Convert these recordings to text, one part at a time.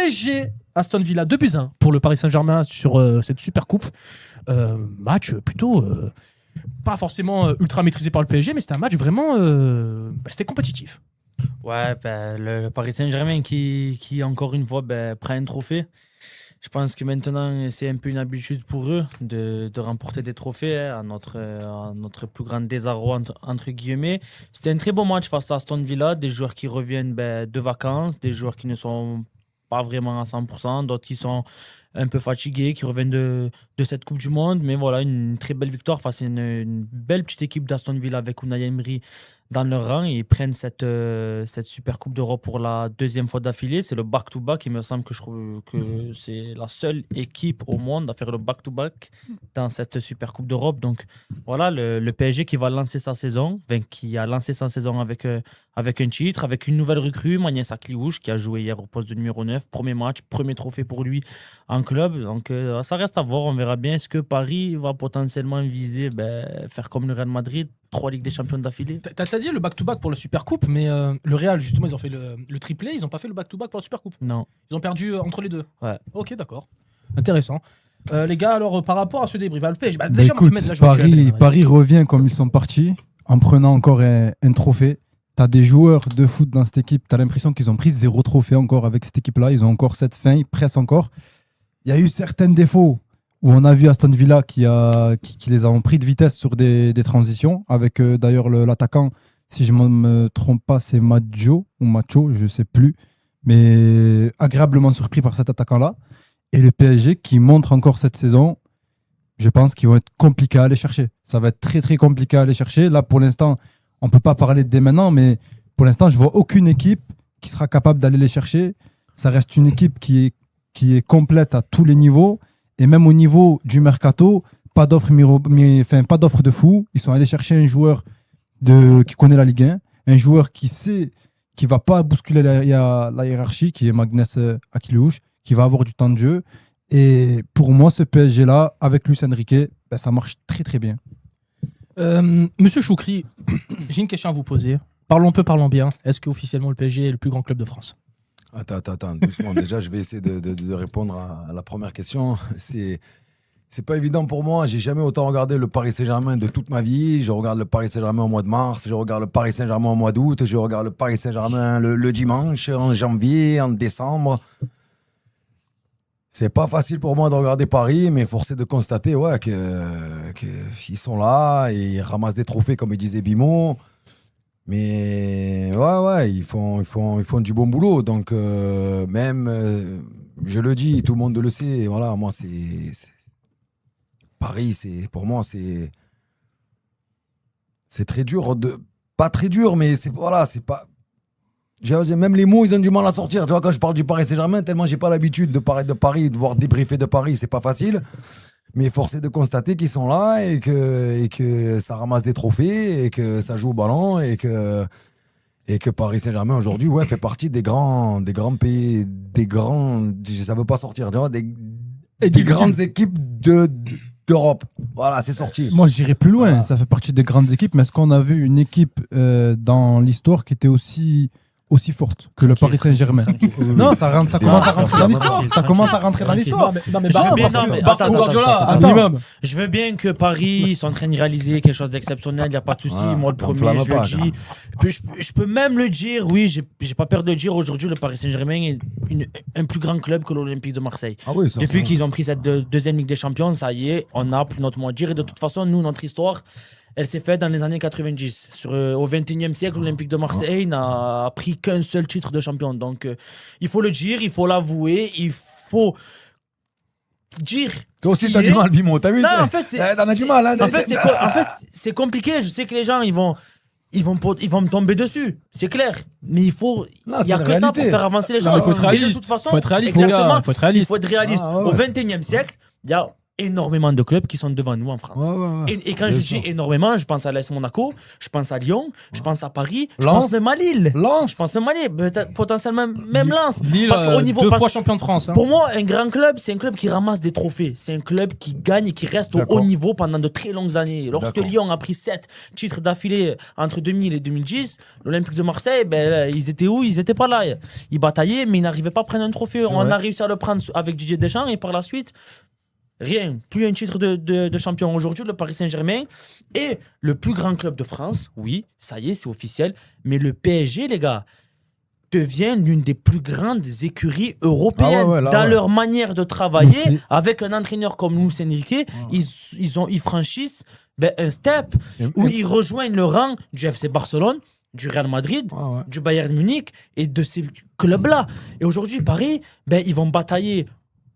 PSG Aston Villa 2-1 pour le Paris Saint-Germain sur cette super coupe. Match plutôt pas forcément ultra maîtrisé par le PSG, mais c'était un match vraiment c'était compétitif. Ouais, le Paris Saint-Germain qui encore une fois prend un trophée. Je pense que maintenant, c'est un peu une habitude pour eux de remporter des trophées à notre plus grand désarroi, entre guillemets. C'était un très bon match face à Aston Villa, des joueurs qui reviennent de vacances, des joueurs qui ne sont pas vraiment à 100%, d'autres qui sont un peu fatigués, qui reviennent de cette Coupe du Monde. Mais voilà, une très belle victoire face à une belle petite équipe d'Aston Villa avec Unai Emery dans leur rang. Ils prennent cette super Coupe d'Europe pour la deuxième fois d'affilée. C'est le back-to-back. Il me semble que c'est la seule équipe au monde à faire le back-to-back dans cette super Coupe d'Europe. Donc voilà, le PSG qui va lancer sa saison, qui a lancé sa saison avec un titre, avec une nouvelle recrue, Magnès Akliouche, qui a joué hier au poste de numéro 9. Premier match, premier trophée pour lui en club. Donc ça reste à voir. On verra bien. Est-ce que Paris va potentiellement viser faire comme le Real Madrid, 3 Ligues des Champions d'affilée? T'as dit le back-to-back pour la Super Coupe, mais le Real, justement, ils ont fait le triplé, ils n'ont pas fait le back-to-back pour la Super Coupe. Non. Ils ont perdu entre les deux. Ouais. Ok, d'accord. Intéressant. Les gars, alors par rapport à ce débrief, le PSG, écoute, Paris revient comme ils sont partis, en prenant encore un trophée. T'as des joueurs de foot dans cette équipe, t'as l'impression qu'ils ont pris 0 trophée encore avec cette équipe-là. Ils ont encore cette fin, ils pressent encore. Il y a eu certains défauts où on a vu Aston Villa qui les a pris de vitesse sur des transitions, avec d'ailleurs l'attaquant, si je ne me trompe pas, c'est Macho, je ne sais plus, mais agréablement surpris par cet attaquant-là. Et le PSG qui montre encore cette saison, je pense qu'ils vont être compliqués à aller chercher. Ça va être très très compliqué à aller chercher. Là, pour l'instant, on ne peut pas parler dès maintenant, mais pour l'instant, je ne vois aucune équipe qui sera capable d'aller les chercher. Ça reste une équipe qui est complète à tous les niveaux. Et même au niveau du mercato, pas d'offre de fou. Ils sont allés chercher un joueur qui connaît la Ligue 1, un joueur qui sait qu'il ne va pas bousculer la hiérarchie, qui est Magnès Akliouche, qui va avoir du temps de jeu. Et pour moi, ce PSG-là, avec Luis Enrique, ça marche très très bien. Monsieur Choukri, j'ai une question à vous poser. Parlons peu, parlons bien. Est-ce qu'officiellement le PSG est le plus grand club de France ? Attends, doucement. Déjà, je vais essayer de répondre à la première question. C'est pas évident pour moi. J'ai jamais autant regardé le Paris Saint-Germain de toute ma vie. Je regarde le Paris Saint-Germain au mois de mars, je regarde le Paris Saint-Germain au mois d'août, je regarde le Paris Saint-Germain le dimanche, en janvier, en décembre. C'est pas facile pour moi de regarder Paris, mais force est de constater qu'ils sont là et ils ramassent des trophées, comme il disait Bimo. Mais ouais, ils font du bon boulot. Donc, je le dis, tout le monde le sait. Et voilà, moi, Paris, pour moi, c'est très dur. Pas très dur, mais c'est pas. Même les mots, ils ont du mal à sortir. Tu vois, quand je parle du Paris Saint-Germain, tellement j'ai pas l'habitude de parler de Paris, de voir débriefer de Paris, c'est pas facile. Mais force est de constater qu'ils sont là et que ça ramasse des trophées et que ça joue au ballon et que Paris Saint-Germain aujourd'hui fait partie des grands pays, ça veut pas sortir, tu vois, des grandes équipes d'Europe. Voilà, c'est sorti. Moi, je dirais plus loin. Voilà. Ça fait partie des grandes équipes, mais est-ce qu'on a vu une équipe dans l'histoire qui était aussi forte que le Paris Saint-Germain? Non, ça commence à rentrer dans l'histoire. Ça commence à rentrer dans l'histoire. Je veux bien que Paris soit en train de réaliser quelque chose d'exceptionnel, il n'y a pas de souci. Moi, le premier, je le dis. Je peux même le dire, oui, j'ai pas peur de le dire. Aujourd'hui, le Paris Saint-Germain est un plus grand club que l'Olympique de Marseille. Ah oui, depuis qu'ils ont pris cette deuxième Ligue des Champions, ça y est, on n'a plus notre mot à dire. Et de toute façon, nous, notre histoire, elle s'est faite dans les années 90. Au XXIe siècle, l'Olympique de Marseille n'a pris qu'un seul titre de champion. Donc, il faut le dire, il faut l'avouer, il faut dire. Toi aussi, t'as du mal, Bimo, t'as vu? Non, en fait, t'en as du mal. Hein, en fait, c'est compliqué. Je sais que les gens, ils vont me tomber dessus. C'est clair. Mais il n'y a que ça pour faire avancer les gens. Il faut être réaliste. De toute façon, il faut être réaliste. Exactement. Il faut être réaliste. Il faut être réaliste. Au XXIe siècle, il y a énormément de clubs qui sont devant nous en France. Et quand je dis énormément, je pense à l'AS Monaco, je pense à Lyon, je pense à Paris, je pense même à Lille. Je pense même à Lille, peut-être potentiellement même Lens. Lille, Parce qu'au niveau, 2 fois champion de France. Hein. Pour moi, un grand club, c'est un club qui ramasse des trophées. C'est un club qui gagne et qui reste au haut niveau pendant de très longues années. Lorsque Lyon a pris 7 titres d'affilée entre 2000 et 2010, l'Olympique de Marseille, ils étaient où? Ils n'étaient pas là. Ils bataillaient, mais ils n'arrivaient pas à prendre un trophée. On a réussi à le prendre avec Didier Deschamps et par la suite, rien. Plus un titre de champion. Aujourd'hui, le Paris Saint-Germain est le plus grand club de France. Oui, ça y est, c'est officiel. Mais le PSG, les gars, devient l'une des plus grandes écuries européennes dans leur manière de travailler. Avec un entraîneur comme Luis Enrique, ils franchissent un step où ils rejoignent le rang du FC Barcelone, du Real Madrid, du Bayern Munich et de ces clubs-là. Et aujourd'hui, Paris, ils vont batailler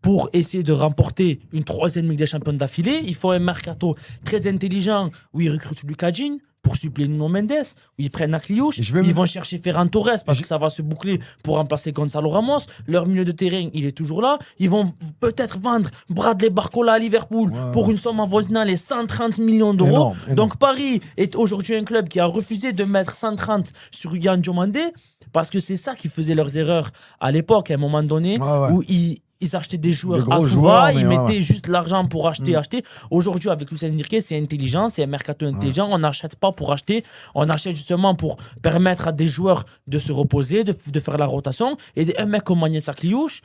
pour essayer de remporter une 3e Ligue des Champions d'affilée. Ils font un mercato très intelligent où ils recrutent Lucas Digne pour suppléer Nuno Mendes, où ils prennent Akliouche, ils vont chercher Ferran Torres parce que ça va se boucler pour remplacer Gonzalo Ramos. Leur milieu de terrain, il est toujours là. Ils vont peut-être vendre Bradley Barcola à Liverpool pour une somme avoisinant les 130 millions d'euros. Donc Paris est aujourd'hui un club qui a refusé de mettre 130 sur Yann Diomandé parce que c'est ça qui faisait leurs erreurs à l'époque, à un moment donné, où ils achetaient des joueurs à tout va, ils mettaient juste l'argent pour acheter. Aujourd'hui, avec Luis Enrique, c'est intelligent, c'est un mercato intelligent. On n'achète pas pour acheter, on achète justement pour permettre à des joueurs de se reposer, de faire la rotation. Et un mec comme Magnus Akliouche,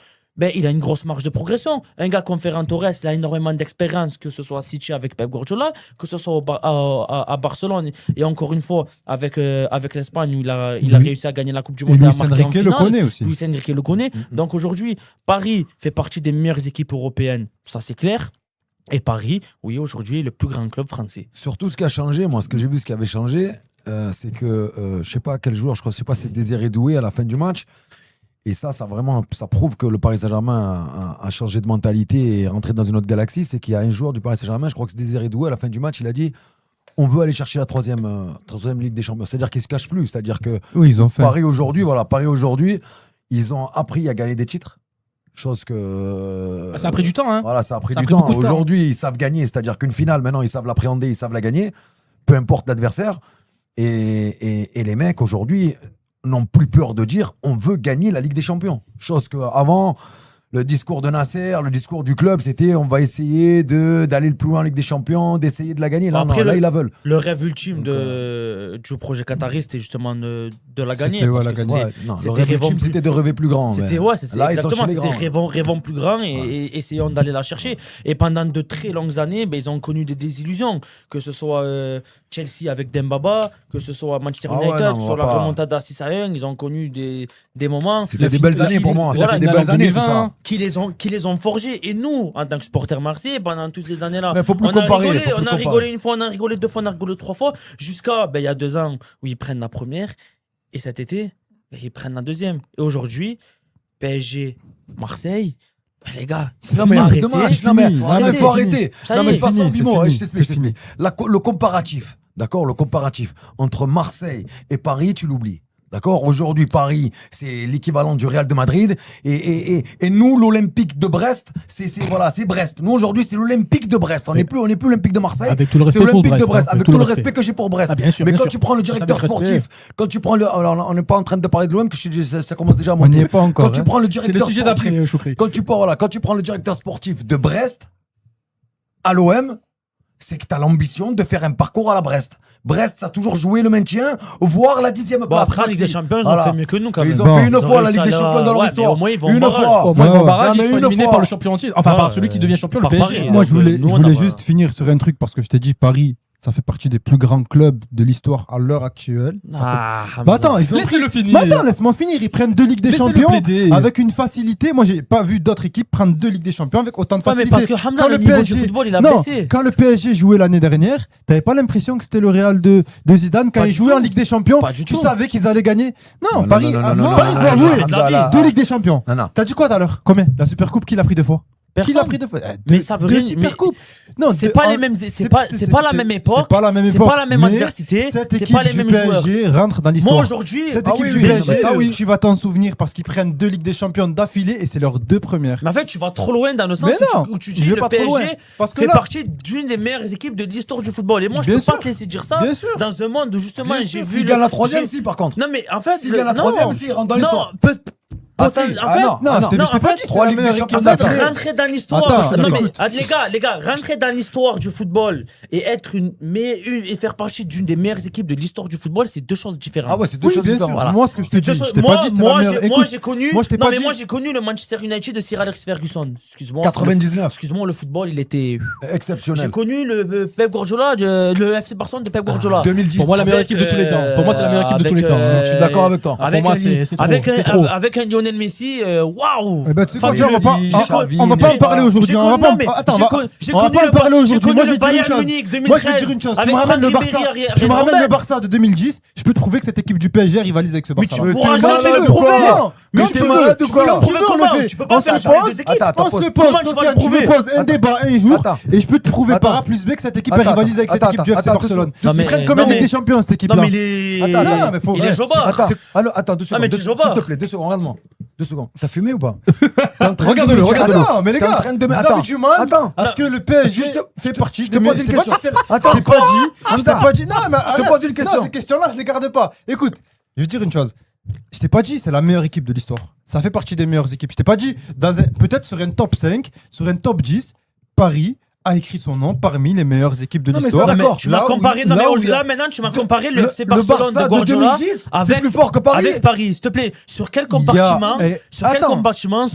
il a une grosse marge de progression. Un gars comme Ferran Torres, il a énormément d'expérience, que ce soit à City avec Pep Guardiola, que ce soit à Barcelone, et encore une fois avec l'Espagne où il a réussi à gagner la Coupe du Monde. Et Luis Enrique le connaît aussi. Luis Enrique le connaît. Donc aujourd'hui, Paris fait partie des meilleures équipes européennes, ça c'est clair. Et Paris, oui, aujourd'hui, est le plus grand club français. Surtout ce qui a changé, moi, ce que j'ai vu, ce qui avait changé, c'est que, je sais pas quel joueur, je crois, c'est Désiré Doué à la fin du match. Et ça prouve que le Paris Saint-Germain a changé de mentalité et est rentré dans une autre galaxie. C'est qu'il y a un joueur du Paris Saint-Germain, je crois que c'est Désiré Doué, à la fin du match, il a dit on veut aller chercher la troisième Ligue des Champions. C'est-à-dire qu'ils ne se cachent plus. C'est-à-dire que ils ont fait. Paris aujourd'hui, ils ont appris à gagner des titres. Chose que. Ça a pris du temps. Hein. Voilà, ça a pris du temps. Aujourd'hui, ils savent gagner. C'est-à-dire qu'une finale, maintenant, ils savent l'appréhender, ils savent la gagner. Peu importe l'adversaire. Et les mecs, aujourd'hui, n'ont plus peur de dire on veut gagner la Ligue des Champions. Chose qu'avant, le discours de Nasser, le discours du club, c'était on va essayer d'aller le plus loin en Ligue des Champions, d'essayer de la gagner. Là, après, là ils la veulent. Le rêve ultime du projet Qatari, c'était justement de la gagner. Le rêve ultime, c'était de rêver plus grand. C'était exactement, c'était rêvons plus grand et essayons d'aller la chercher. Et pendant de très longues années, ils ont connu des désillusions, que ce soit Chelsea avec Dembaba, que ce soit Manchester United, que ce soit la remontada 6-1, ils ont connu des moments. C'était des belles années pour moi. C'était des belles années, tout ça. Qui les ont forgés. Et nous, en tant que supporters marseillais, pendant toutes ces années-là, on a rigolé une fois, on a rigolé 2 fois, on a rigolé 3 fois, jusqu'à il y a 2 ans où ils prennent la première, et cet été, ils prennent la deuxième. Et aujourd'hui, PSG, Marseille, les gars, faut arrêter. Faut arrêter. Je t'explique. Le comparatif, d'accord, le comparatif entre Marseille et Paris, tu l'oublies. D'accord. Aujourd'hui, Paris, c'est l'équivalent du Real de Madrid. Et nous, l'Olympique de Brest, c'est Brest. Nous, aujourd'hui, c'est l'Olympique de Brest. On n'est plus l'Olympique de Marseille. Avec tout le respect pour l'Olympique de Brest. Avec tout le respect que j'ai pour Brest. Ah, bien sûr, mais bien quand sûr. tu prends le directeur sportif, quand tu prends alors, on n'est pas en train de parler de l'OM, que ça commence déjà à monter. On n'y est pas encore. Quand tu prends le directeur c'est le sujet d'après, Choukri. Quand tu prends le directeur sportif de Brest à l'OM, c'est que tu as l'ambition de faire un parcours à la Brest. Brest, ça a toujours joué le maintien, voire la 10e place. Après, la Ligue des Champions, ils ont fait mieux que nous quand même. Ils ont fait une fois la Ligue des Champions dans leur histoire. Une fois. Au moins, ils vont au barrage, ils sont éliminés par le champion entier. Enfin, par celui qui devient champion, le PSG. Moi, je voulais juste finir sur un truc parce que je t'ai dit, Paris, ça fait partie des plus grands clubs de l'histoire à l'heure actuelle. Attends, laissez-le finir. Attends, laisse-moi finir. Ils prennent 2 Ligues des Champions avec une facilité. Moi, j'ai pas vu d'autres équipes prendre 2 Ligues des Champions avec autant de facilité. Mais parce que Hamdan, le niveau du football, il a baissé. Quand le PSG jouait l'année dernière, t'avais pas l'impression que c'était le Real de Zidane quand ils jouaient en Ligue des Champions. Tu savais qu'ils allaient gagner. Non, Paris, il faut avouer. 2 Ligues des Champions. T'as dit quoi tout à l'heure? Combien? La Supercoupe, qui l'a pris 2 fois? Qui l'a pris deux fois Mais ça veut deux rien- super mais- coupes. Non, C'est pas les mêmes, c'est pas la même époque. C'est pas la même C'est époque. pas la même mais adversité. Cette C'est équipe pas les du mêmes joueurs. PSG rentre dans l'histoire. Moi aujourd'hui, Cette Ah équipe oui, du oui, PSG, ça, oui. tu vas t'en souvenir parce qu'ils prennent 2 Ligues des Champions d'affilée et c'est leurs 2 premières. mais en fait, tu vas trop loin dans le sens Mais non, où tu je dis vais le pas trop loin. PSG Parce que fait là- partie d'une des meilleures équipes de l'histoire du football. Et moi, je Bien peux pas sûr. te laisser dire ça Bien sûr. dans un monde où justement Bien j'ai sûr. vu. S'il gagne la troisième, si, par contre. Non, mais en fait, S'il gagne la troisième, si, il rentre dans l'histoire. Non, peut. Ah, Potent- si. en Ah, fait, non. Non, Ah, je t'ai non, pas en fait, dit c'est trois la Ligues des meilleure Champions équipe En fait, d'affilée. rentrer dans l'histoire. Attends, Non, mais écoute. les gars, rentrer dans l'histoire du football et être et faire partie d'une des meilleures équipes de l'histoire du football, c'est deux choses différentes. Ah ouais, c'est deux Oui, choses bien sûr. différentes. Voilà. Moi, ce que je te C'est dis, deux je choses- t'ai pas dit c'est la meilleure. moi, Écoute, j'ai connu. moi, je t'ai Non, pas mais dit. moi, j'ai connu le Manchester United de Sir Alex Ferguson. Excuse-moi. 99. Excuse-moi, le football, il était. J'ai Exceptionnel. connu le Pep Guardiola, le FC Barcelone de Pep Guardiola. 2010. Pour moi, la meilleure Avec, équipe de tous les temps. Pour moi, c'est la meilleure équipe de tous les temps. Je suis d'accord avec toi. Avec moi, un- c'est trop, avec c'est un- trop. Avec un Lionel Messi, waouh! Eh ben, tu sais quoi, Fabuleux. Dieu, on va pas Xavi, en parler aujourd'hui. J'ai On va connu- pas non, mais attends, j'ai on con- va j'ai on va connu pas le en parler Ba- aujourd'hui. j'ai Moi, connu je vais te dire une le Bayern chose. Munich Moi, je vais te 2013 dire une chose. Tu avec me ramènes le Franck Barça. Ribéry, Tu me ramènes Robben. le Barça de 2010. Je peux te prouver que cette équipe du PSG rivalise avec ce Barça. tu veux pourras te jamais malade le ou prouver. quoi Mais Mais tu t'es veux, malade ou tu quoi veux, Comment tu veux, on comment le fait. Tu peux pas On se faire le ça avec pose. deux équipes. Attends, On se le Comment pose, tu vas Sofiane, le tu me prouver poses un débat un jour Attends. et je peux te prouver par Attends. A plus B que cette équipe Attends, rivalise avec cette attends, équipe du FC attends, Barcelone. Non, Ils mais- prennent comme non, une Ligue mais- des Champions cette Non, équipe-là. mais il est. Attends, non, mais faut- Il est jobard. Attends, 2 secondes. mais tu S'il joues pas. te plaît, 2 secondes, regarde-moi. 2 secondes. T'as fumé ou pas? Regarde-le, regarde-le. Non, mais les T'es en gars, train de me- vous Attends, avez du mal attends. à ce que le PSG Je te- fait partie je te pose une question. Attends, je t'ai pas dit. Je t'ai Attends. pas dit. Non, mais Je te arrête. pose une question. Non, ces questions-là, je les garde pas. Écoute, je vais te dire une chose. Je t'ai pas dit, c'est la meilleure équipe de l'histoire. Ça fait partie des meilleures équipes. Je t'ai pas dit, peut-être sur un top 5, sur un top 10, Paris a écrit son nom parmi les meilleures équipes de Non, mais l'histoire. ça, d'accord. Tu m'as Là où- comparé. Non, là mais où il y a- là, maintenant, tu m'as comparé le FC Le Barcelone Barça de de Guardiola 2010, c'est avec plus fort que Paris. Avec Paris, s'il te plaît. Sur quel Il y a- compartiment eh, Sur quel attends. compartiment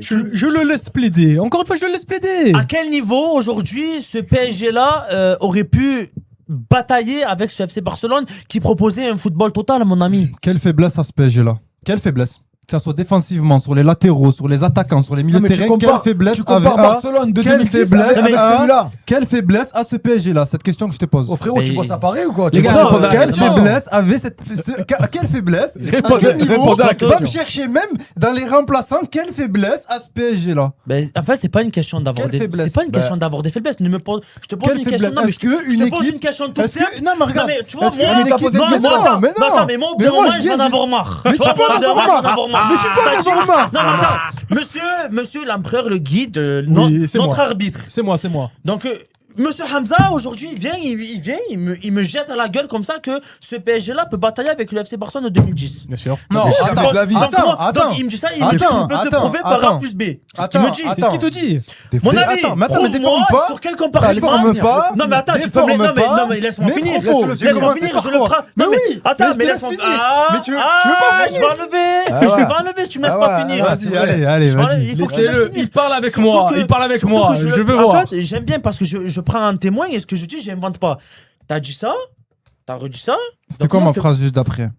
Je le laisse plaider. Encore une fois, je le laisse plaider. À quel niveau aujourd'hui ce PSG-là aurait pu batailler avec ce FC Barcelone qui proposait un football total, mon ami? Quelle faiblesse à ce PSG-là. Quelle faiblesse. Que ça soit défensivement, sur les latéraux, sur les attaquants, sur les milieux Non, de mais tu terrain, compares- quelle faiblesse tu compares avait- Barcelone de quelle 2010 faiblesse avec a- celui-là. Quelle faiblesse a ce PSG-là? Cette question que je te pose. Oh frérot, tu Mais- bosses à Paris ou quoi? Les Tu gars, bosses à répondez à la Quelle question. faiblesse avait quelle faiblesse Répondez- à quel niveau répondez à la va question. me chercher même dans les remplaçants quelle faiblesse à ce PSG là? Ben, en fait, c'est pas une question d'avoir Quelle des faiblesse? c'est pas une question d'avoir des faiblesses. Ne me pose, je te pose Quelle une question. faiblesse? Non, mais Est-ce que une je te pose équipe- une question toute Est-ce simple. que non mais regarde, Non, mais tu vois, est-ce que moi, une t'as équipe posé une non, question. attends, mais non, attends, mais moi, au bout d'un moi, moment, je je vais en dis- avoir marre. Mais Tu tu vois, peux en au bout d'un avoir moment, je vais en marre. avoir marre. Mais tu peux en C'est-à-dire- avoir marre. Non, mais attends, monsieur l'empereur, le guide, Oui, c'est notre moi. arbitre. C'est moi. Donc, Monsieur Hamza, aujourd'hui, il vient, il me jette à la gueule comme ça que ce PSG-là peut batailler avec le FC Barcelone de 2010. Bien sûr. Non, Jamais attends, de la vie. Donc, attends, il me dit ça, il me dit que je peux te prouver par A plus B. C'est ce qu'il me dit. C'est ce qu'il te dit. Mon ami, attends, mais prouve-moi déforme pas. sur quel compartiment. Déforme pas. Non mais attends, tu peux me Déforme pas. non mais laisse-moi Mais finir. propos, j'ai Laisse-moi commencé finir, par je le quoi? prends. Mais Non oui, attends, mais je te mais laisse laisse-moi finir. Mais tu veux pas je vais enlever. Ah Je ouais. vais pas enlever si tu me laisses Ah pas ouais, finir. ouais, Vas-y, allez, Je vais enlever, vas-y. il faut que tu me laisses Laissez-le, finir. il parle avec Surtout moi. que- Il parle avec surtout moi. que Je veux en voir. fait, j'aime bien parce que je prends un témoin et ce que je dis, j'invente pas. T'as dit ça? T'as redit ça? C'était Donc quoi moi, ma je te- phrase juste d'après?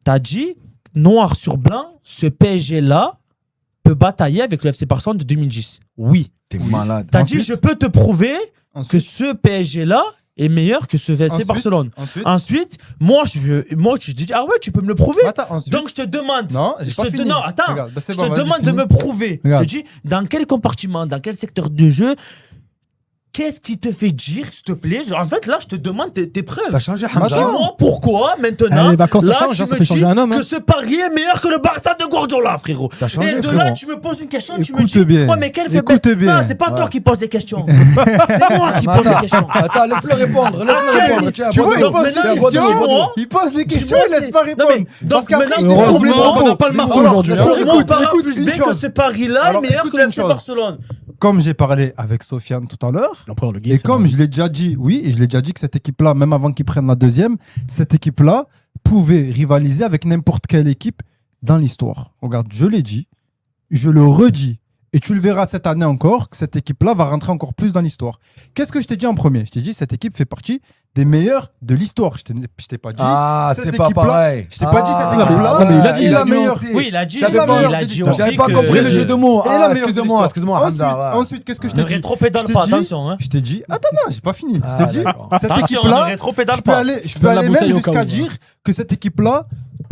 T'as dit, noir sur blanc, ce PSG-là peut batailler avec le FC Barcelone de 2010. Oui. T'es malade. T'as dit, Ensuite- je peux te prouver que Ensuite, ce PSG-là est meilleur que ce FC Barcelone. Ensuite, moi, je dis, ah ouais, tu peux me le prouver. Attends, ensuite. Donc, je te demande. Non, j'ai je pas te fini. non, attends. Regarde, bah, c'est je bon, te vas-y, demande de finis. me prouver. Regarde. Je te dis, dans quel compartiment, dans quel secteur de jeu, qu'est-ce qui te fait dire, s'il te plaît, en fait, là, je te demande tes preuves. T'as changé Hamza. Dis-moi pourquoi maintenant. Les vacances, ça là, change, tu hein, ça me fait changer dis un homme, hein. Que ce pari est meilleur que le Barça de Guardiola, frérot. T'as changé, Et de frérot. là, tu me poses une question, tu me Écoute dis. bien. Ouais, mais quelle Écoute faiblesse. bien. Non, c'est pas toi Ouais. qui poses des questions. C'est moi qui pose des questions. Attends, laisse-le répondre. Laisse-le Ok. répondre. Tiens, Tu vois, il Donc, pose maintenant, les dis-moi. questions, il pose les questions, il laisse pas Non, répondre. mais, Parce donc, qu'après, maintenant, il déforme les heureusement propos. qu'on n'a pas le marteau Alors, aujourd'hui, hein. alors, Prouve-moi écoute, par A écoute, plus une B que chose. ce pari-là est Alors, meilleur écoute que le une FC chose. Barcelone. Comme j'ai parlé avec Sofiane tout à l'heure, L'empereur, le guide, et c'est comme moi. je l'ai déjà dit, oui, et je l'ai déjà dit que cette équipe-là, même avant qu'ils prennent la deuxième, cette équipe-là pouvait rivaliser avec n'importe quelle équipe dans l'histoire. Regarde, je l'ai dit, je le redis, et tu le verras cette année encore, que cette équipe-là va rentrer encore plus dans l'histoire. Qu'est-ce que je t'ai dit en premier? Je t'ai dit, cette équipe fait partie des meilleurs de l'histoire. Je t'ai pas dit. Ah, cette c'est pas équipe-là- pareil. Je t'ai pas dit cette Ah, équipe-là. non, mais il a dit, est il la a meilleure. nuancé. Oui, il a dit, J'avais pas il a compris dit l'histoire. aussi J'avais pas que- compris le jeu de mots. Et la Ah, meilleure de excuse-moi, l'histoire. excuse-moi, Ensuite, Hamza. ensuite, qu'est-ce que je Ne t'ai dit? rétropédale Je t'ai pas, dit- attention. Hein. Je t'ai dit, attends, non, j'ai pas fini. Je t'ai Ah, dit, d'accord. cette Attention, ne équipe-là, rétropédale je peux pas. aller, je peux Donne la aller bouteille même au cas jusqu'à où. dire que cette équipe-là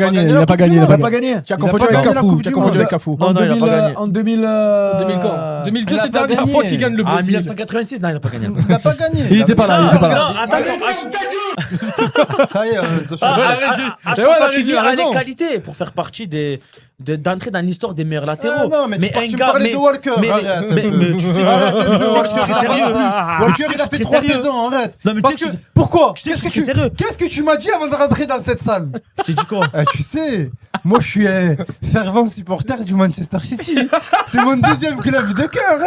gagné, la il a pas Coupe du gagné. Monde. il a Il a pas gagné. Tu as Il a confondu pas avec gagné la Cafou. Coupe Tu as du confondu Monde. avec Cafou. Non, il a pas gagné. En 2000 quand 2002, il a c'est la pas dernière gagné. fois qu'il gagne le Ah, Brésil. 1986, non, il n'a pas gagné. Il n'a pas gagné. Il était pas là, il était pas là. Non, attention, Ça y est, Mais ouais, la régie a a raison. les qualités pour faire partie d'entrer dans l'histoire des meilleurs latéraux. non, mais tu un me parlais de Walker, mais- arrête. mais tu sais que Arrête, je suis très sérieux. Walker, il a fait très 3 sérieux. saisons, arrête. Non, mais tu Parce sais que, que pourquoi tu sais que je suis sérieux. Qu'est-ce que tu m'as dit avant de rentrer dans cette salle? Je t'ai dit quoi? Tu sais, moi je suis un fervent supporter du Manchester City. C'est mon deuxième club de cœur.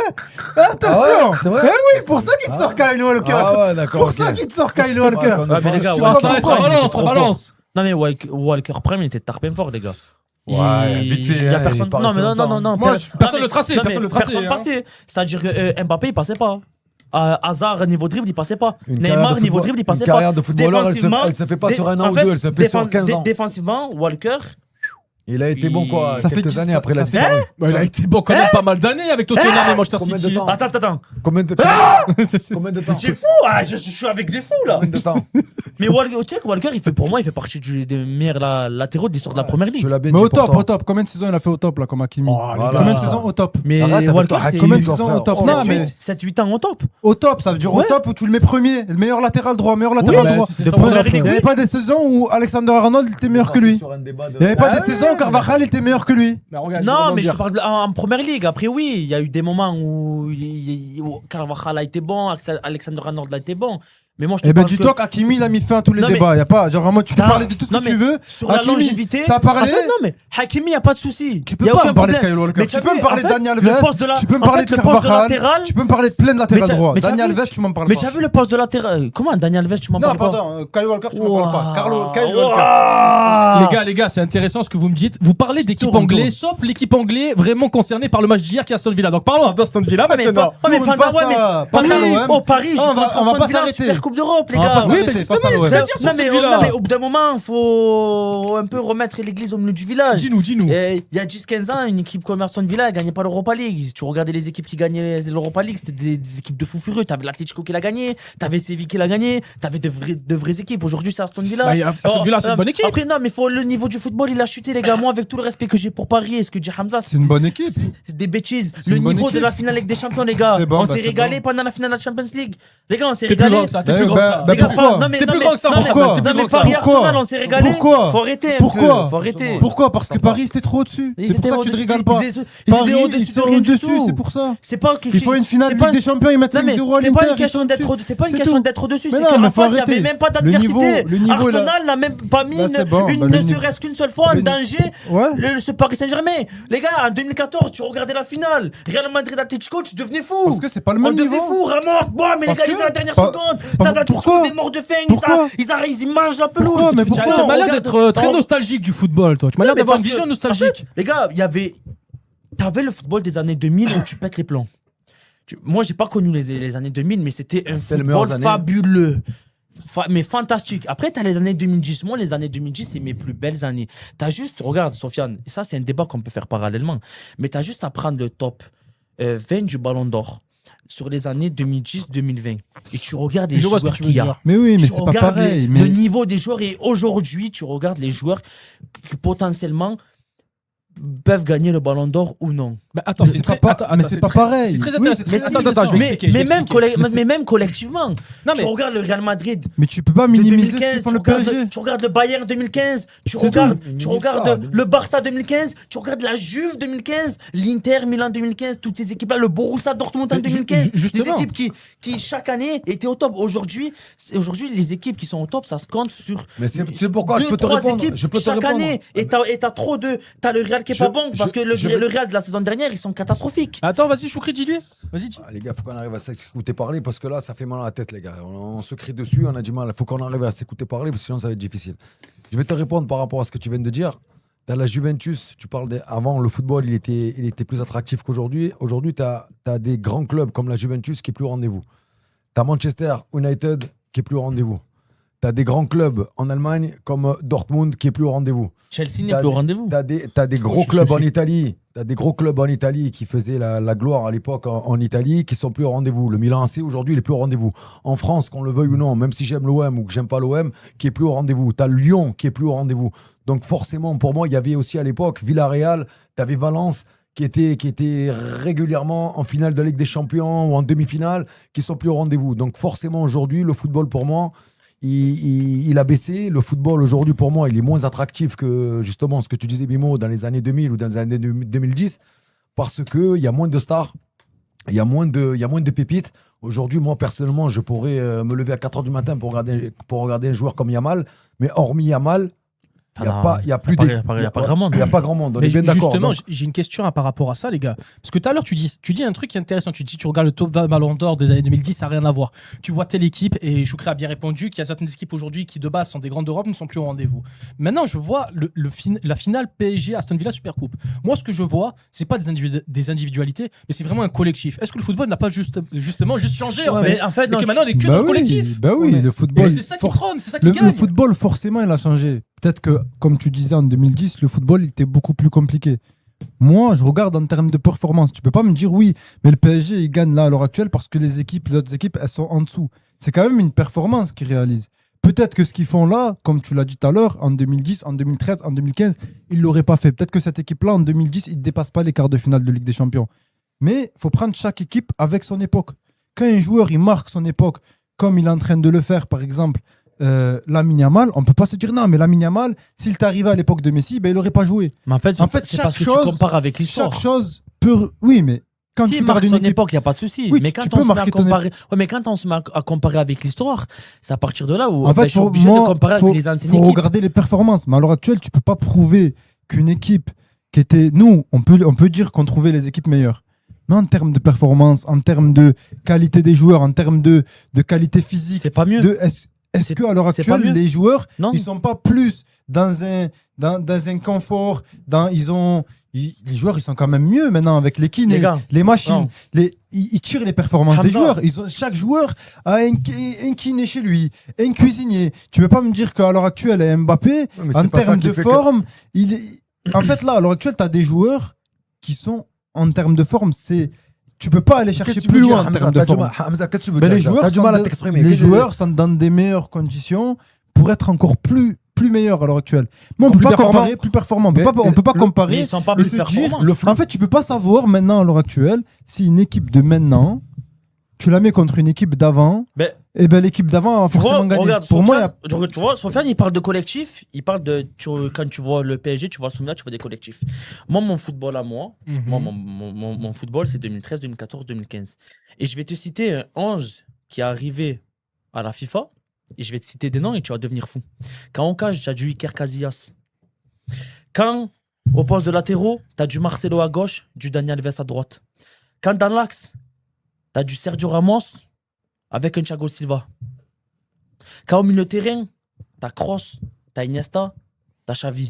Attention. Ah ouais, c'est vrai. Eh oui, pour ça qu'il te sort Kyle Walker. Ah ouais, d'accord. Pour ok. ça qu'il te sort Kyle Walker. Ouais, Ah, mais les gars, Tu ouais, vois, ça ça Ça il était balance, trop ça fort. balance. Non, mais Walker Prime, il était tarpin fort, les gars. Ouais, vite fait, Il y a hein, personne. il est pas Non, mais resté non. longtemps. Moi, personne le traçait, personne le traçait, Personne hein. passait. C'est-à-dire que Mbappé, il passait pas. Hazard, niveau dribble, il passait pas. Une carrière Neymar, de niveau football- dribble, il passait une pas. carrière de footballeur, elle se Défensivement, fait pas sur un an en ou fait, deux, elle se fait sur 15 ans. Défensivement, Walker, Il a été bon quoi, Ça fait quelques 10 années ans, après la ça fait- disparu. Bah, il a été bon quand même pas mal d'années avec Tottenham et Manchester Combien de City. temps Attends. Combien de Combien de temps C'est fou, je suis avec des fous là. Combien de temps Mais Walker, tu sais que Walker, pour moi, il fait partie des meilleurs latéraux de l'histoire de la première ligue. Je l'ai bien Mais dit au pour top, toi. au top. Combien de saisons il a fait au top là, comme Hakimi? Voilà. Combien de saisons au top? Mais Arrête avec Walker, ton c'est Hakimi, combien de ton saisons frère. au top? Oh, Non, mais 7-8 ans au top. au top, ça veut dire au Ouais. top où tu le mets premier, le meilleur latéral droit, meilleur latéral bah, droit. c'est De ça, première au top, ligue. Il n'y avait pas des saisons où Alexander Arnold était meilleur que lui. Sur un débat de- Il n'y avait pas des saisons où Carvajal était meilleur que lui. Bah, regarde, Non, mais je te te parle en première ligue. Après, oui, il y a eu des moments où Carvajal a été bon, Alexander Arnold a été bon. Mais moi, je te Eh ben parle que dis-toi qu'Hakimi il a mis fin à tous les Non, mais- débats. Y a pas, genre vraiment tu peux Non, parler de tout ce non, que tu mais veux. sur la Hakimi, longévité. ça a parlé. En fait, non, mais Hakimi, il n'y a pas de souci. Tu peux pas me parler de Kyle Walker. Tu peux me parler de Daniel Alves. Tu peux me parler de Carvajal. Tu peux me parler de plein de latéral Mais droit. t'as Daniel vu- Alves, tu m'en parles Mais pas. tu as vu le poste de latéral Comment Daniel Alves, tu m'en Non, parles pas? pardon, Kyle Walker, tu m'en parles pas. Kyle Wow. Walker. Les gars, c'est intéressant ce que vous me dites. Vous parlez d'équipe Tourne, anglaise, sauf l'équipe anglaise vraiment concernée par le match d'hier qui est Aston Villa. Donc parlons d'Aston Villa Ouais, mais maintenant. pas- ouais, mais Tourne, pendant- passe ouais, mais à- Paris, passe à l'OM. oh, Paris, je Ah, on va contre pas Aston Villa en s'arrêter. Super Coupe d'Europe, les On va gars. pas Oui, mais s'arrêter, c'est passe à ce que l'OM. je veux dire sur Non, Aston mais, Villa. non, mais au bout d'un moment, il faut un peu remettre l'église au milieu du village. Dis-nous. Et il y a 10-15 ans, une équipe comme Aston Villa ne gagnait pas l'Europa League. Si tu regardais les équipes qui gagnaient l'Europa League, c'était des équipes de fous furieux. T'avais l'Atlético qui l'a gagné, t'avais Séville qui l'a gagné, t'avais de vraies équipes. Aujourd'hui, c'est Aston Villa. Bah, Aston Villa, c'est une bonne équipe. Après, non, mais le niveau du football, il a chuté, les gars. Moi, avec tout le respect que j'ai pour Paris et ce que dit Hamza, C'est une bonne équipe. c'est des bêtises. C'est Le une bonne niveau de équipe. la finale avec des champions, les gars. C'est bon, On bah, s'est c'est régalé bon. pendant la finale de la Champions League. Les gars, on s'est T'es plus régalé. grand que ça, t'es plus grand que ça. Bah, Les gars, pourquoi non, mais, T'es non, plus mais- grand que ça, non, mais- pourquoi non, T'es plus mais grand que ça. Paris Pourquoi Arsenal, on s'est régalé. Pourquoi Faut arrêter un Pourquoi peu. Faut arrêter. Pourquoi? Parce que Paris c'était trop au-dessus. Ils C'est pour étaient ça que tu te au-dessus, régales pas. ils étaient Paris, au-dessus ils de sont rien du au-dessus, tout. c'est pour ça. C'est pas que Il faut une finale c'est Ligue pas- des Champions, ils mettent Non, mais 5-0 à c'est l'Inter. pas une ils question sont d'être dessus. au- c'est pas une C'est question tout. d'être au-dessus, Mais c'est non, qu'en mais faut face, il n'y avait arrêter. même pas Le d'adversité. niveau, là. Arsenal n'a même pas mis Là, c'est bon, une, bah, ne le niveau. serait-ce qu'une seule fois en Le- danger Ouais. ce Paris Saint-Germain. Les gars, en 2014, tu regardais la finale. Real Madrid Atlético, tu devenais fou. Parce que c'est pas le On même devenait niveau. fou, Ramos, bon, mais les Parce gars, que- ils à la dernière Pas- seconde. pas- T'as l'Atlético pourquoi des morts de faim, Pourquoi ils mangent la pelouse. Pourquoi Mais Tu as pourquoi l'air Regarde- d'être très Oh. nostalgique du football, toi. Tu m'as Non, l'air mais d'avoir une parce vision que, nostalgique. en fait, les gars, t'avais le football des années 2000 où tu pètes les plombs. Moi, j'ai pas connu les années 2000, mais c'était un C'était les meilleures football années. fabuleux. Mais fantastique. Après, t'as les années 2010. Moi, les années 2010, c'est mes plus belles années. T'as juste, regarde, Sofiane, et ça, c'est un débat qu'on peut faire parallèlement, mais t'as juste à prendre le top 20 du Ballon d'Or sur les années 2010-2020. Et tu regardes les Je vois ce que joueurs tu veux qu'il y a. dire. Mais oui, mais Tu c'est pas regardes pareil. le Mais niveau des joueurs et aujourd'hui, tu regardes les joueurs qui potentiellement peuvent gagner le Ballon d'Or ou non. Bah, attends, Mais c'est c'est très, pas- attends, mais attends, c'est pas très- pareil. C'est très Oui, intéressant. c'est très Attends, attends, je vais mais, expliquer. je vais même expliquer. mais même collectivement. Non, Tu mais regardes le Real Madrid mais tu peux pas de minimiser ce 2015, que font le PSG. tu regardes le Bayern 2015, tu C'est regardes, tout. tu Minimise regardes pas, le Barça 2015, tu regardes la Juve 2015, l'Inter Milan 2015, toutes ces équipes-là, le Borussia Dortmund en Mais 2015, des justement. équipes qui chaque année étaient au top. Aujourd'hui, les équipes qui sont au top, ça se compte sur Mais c'est pourquoi je deux, peux te trois répondre. équipes Je peux te chaque répondre. année. Et t'as trop de. T'as le Real qui est Je- pas bon parce je- que le je- Real de la saison dernière, ils sont catastrophiques. Attends, vas-y, Choukri, dis-lui. Vas-y, dis. Ah, les gars, faut qu'on arrive à s'écouter parler parce que là, ça fait mal à la tête, les gars. On se crie dessus, on a du mal. Faut qu'on arrive à s'écouter parler parce que sinon, ça va être difficile. Je vais te répondre par rapport à ce que tu viens de dire. Dans la Juventus, tu parles avant, le football, il était plus attractif qu'aujourd'hui. Aujourd'hui, tu as des grands clubs comme la Juventus qui est plus au rendez-vous. Tu as Manchester United qui est plus au rendez-vous. Tu as des grands clubs en Allemagne comme Dortmund qui est plus au rendez-vous. Chelsea n'est T'as plus au des- rendez-vous. T'as des gros clubs en Italie. T'as des gros clubs en Italie qui faisaient la gloire à l'époque en Italie, qui sont plus au rendez-vous. Le Milan AC aujourd'hui, il est plus au rendez-vous. En France, qu'on le veuille ou non, même si j'aime l'OM ou que j'aime pas l'OM, qui est plus au rendez-vous. T'as Lyon qui est plus au rendez-vous. Donc forcément, pour moi, il y avait aussi à l'époque Villarreal, t'avais Valence qui étaient régulièrement en finale de la Ligue des Champions ou en demi-finale, qui sont plus au rendez-vous. Donc forcément, aujourd'hui, le football, pour moi, il a baissé. Le football, aujourd'hui, pour moi, il est moins attractif que, justement, ce que tu disais, Bimo, dans les années 2000 ou dans les années 2010, parce qu'il y a moins de stars, il y a moins de pépites. Aujourd'hui, moi, personnellement, je pourrais me lever à 4h du matin pour regarder un joueur comme Yamal, mais hormis Yamal, il n'y a plus pas grand monde. Il n'y a pas grand monde. On Mais est bien d'accord. justement, Donc, j'ai une question par rapport à ça, les gars. Parce que tout à l'heure, tu dis un truc qui est intéressant. Tu dis, tu regardes le top 20 Ballon d'Or des années 2010, ça n'a rien à voir. Tu vois telle équipe, et Choukri a bien répondu qu'il y a certaines équipes aujourd'hui qui, de base, sont des grandes d'Europe, ne sont plus au rendez-vous. Maintenant, je vois la finale PSG Aston Villa Supercoupe. Moi, ce que je vois, c'est pas des individualités, mais c'est vraiment un collectif. Est-ce que le football n'a pas justement juste changé en fait Mais en fait, et non, que maintenant, on est que dans le collectif. Bah oui, le football. Et c'est ça qui trône, c'est ça qui Le gagne. football, forcément, il a changé. Peut-être que, comme tu disais en 2010, le football il était beaucoup plus compliqué. Moi, je regarde en termes de performance. Tu peux pas me dire oui, mais le PSG il gagne là à l'heure actuelle parce que les autres équipes, elles sont en dessous. C'est quand même une performance qu'ils réalisent. Peut-être que ce qu'ils font là, comme tu l'as dit tout à l'heure, en 2010, en 2013, en 2015, ils l'auraient pas fait. Peut-être que cette équipe-là, en 2010, ils ne dépassent pas les quarts de finale de Ligue des Champions. Mais il faut prendre chaque équipe avec son époque. Quand un joueur il marque son époque, comme il est en train de le faire, par exemple, Lamine Yamal, on peut pas se dire non, mais Lamine Yamal, s'il t'arrivait à l'époque de Messi, ben il aurait pas joué. Mais en fait, c'est chaque parce que chose, tu compares avec l'histoire. chaque chose peut. Oui, mais quand si tu marque gardes une son équipe, époque, il n'y a pas de souci. Oui, mais tu quand peux on se met à marquer ton comparer, ouais, mais quand on se met à comparer avec l'histoire, c'est à partir de là où en fait, je suis obligé de comparer avec les anciennes faut équipes. regarder les performances. Mais à l'heure actuelle, tu peux pas prouver qu'une équipe qui était, nous, on peut dire qu'on trouvait les équipes meilleures. Mais en termes de performance, en termes de qualité des joueurs, en termes de qualité physique, C'est pas mieux. Est-ce qu'à l'heure c'est pas actuelle, mieux. les joueurs, Non. ils sont pas plus dans un confort, les joueurs, ils sont quand même mieux maintenant avec les kinés, Les gars, les machines, non. ils tirent les performances des Hamza. joueurs. Chaque joueur a un kiné chez lui, un cuisinier. Tu peux pas me dire qu'à l'heure actuelle, Mbappé, mais en c'est pas ça termes qui de fait forme, en fait, là, à l'heure actuelle, tu as des joueurs qui sont en termes de forme, tu peux pas aller chercher qu'est-ce que tu plus veux dire, loin en Hamza? termes de T'as du forme. mal- Hamza, qu'est-ce que tu veux Mais dire? les joueurs T'as du sont mal à dans- t'exprimer. les Qu'est-ce que- joueurs sont dans des meilleures conditions pour être encore plus meilleurs à l'heure actuelle. Mais on peut Plus pas performants. comparer, plus performant. On peut Mais- pas, on peut pas mais comparer. ils sont pas et plus se dire- performants. En fait, tu peux pas savoir maintenant à l'heure actuelle si une équipe de maintenant, tu la mets contre une équipe d'avant, Mais et ben l'équipe d'avant a tu vois, forcément gagné. regarde, Pour moi, tu vois, Sofiane, il parle de collectif. Il parle de. Quand tu vois le PSG, tu vois Soumia, tu vois des collectifs. Moi, mon football à moi, mon football, c'est 2013, 2014, 2015. Et je vais te citer un 11 qui est arrivé à la FIFA. Et je vais te citer des noms et tu vas devenir fou. Quand on cage, tu as du Iker Casillas. Quand, au poste de latéraux, tu as du Marcelo à gauche, du Daniel Alves à droite. Quand dans l'axe, tu as du Sergio Ramos avec un Thiago Silva. Quand au milieu de terrain, tu as Kroos, tu as Iniesta, tu as Xavi,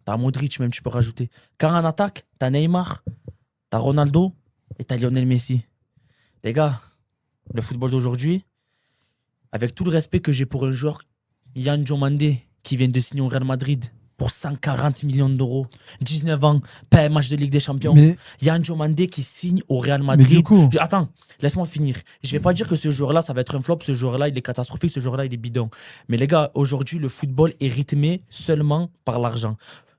tu as Modric même, tu peux rajouter. Quand en attaque, tu as Neymar, tu as Ronaldo et tu as Lionel Messi. Les gars, le football d'aujourd'hui, avec tout le respect que j'ai pour un joueur, Yann Diomandé, qui vient de signer au Real Madrid pour 140 millions d'euros, 19 ans, pas un match de Ligue des Champions. mais Yann Diomandé qui signe au Real Mais Madrid. du coup- Attends, laisse-moi finir. Je vais pas dire que ce joueur-là, ça va être un flop, ce joueur-là, il est catastrophique, ce joueur-là, il est bidon. Mais les gars, aujourd'hui, le football est rythmé seulement par l'argent.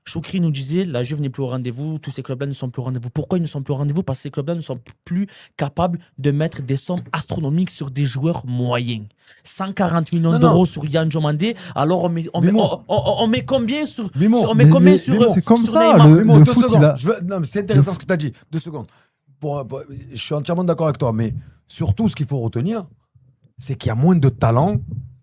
Choukri nous disait, la Juve n'est plus au rendez-vous, tous ces clubs-là ne sont plus au rendez-vous. Pourquoi ils ne sont plus au rendez-vous? Parce que ces clubs-là ne sont plus capables de mettre des sommes astronomiques sur des joueurs moyens. 140 millions Non, d'euros non. sur Yann Diomandé, alors Bimo. on met combien sur, Bimo. on met Mais combien le- sur, c'est comme sur ça, Neymar? le Bimo, 2 foot, secondes. il a- Non, mais c'est intéressant ce que tu as dit. 2 secondes. Je suis entièrement d'accord avec toi, mais surtout, ce qu'il faut retenir, c'est qu'il y a moins de talent